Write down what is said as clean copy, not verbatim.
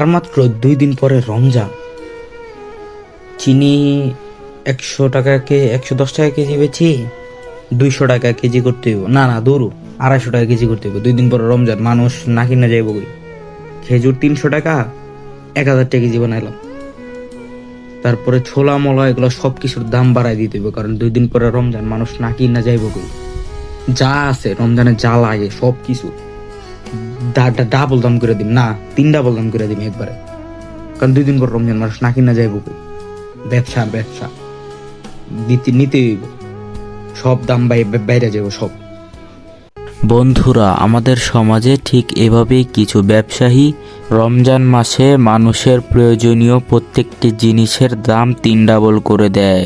আর মাত্র 2 দিন পরে রমজান। চিনি 100 টাকাকে 110 টাকা কেজি বেচি, 200 টাকা কেজি করতে হইব, না দৌড়ু 250 টাকা কেজি করতে হইব। 2 দিন পরে রমজান, মানুষ না কিনা যাইব কই। খেজুর 300 টাকা, 1000 টাকা কেজি বানাইলাম। তারপরে ছোলা মোলা এগুলো সব কিছুর দাম বাড়াই দিতে হইব, কারণ 2 দিন পরে রমজান, মানুষ না কিনা যাইব কই। যা আছে রমজানে যা লাগে সব কিছু ডাবল দাম করে দিম, না 3 ডাবল দাম করে দিম একবারে, কারণ 2 দিন পর রমজান, মানুষ না কিনা যাইব কই। ব্যবসা নিতে হইব, সব দাম বাইরে যাব সব। বন্ধুরা, আমাদের সমাজে ঠিক এভাবেই কিছু ব্যবসায়ী রমজান মাসে মানুষের প্রয়োজনীয় প্রত্যেকটি জিনিসের দাম 3 ডাবল করে দেয়।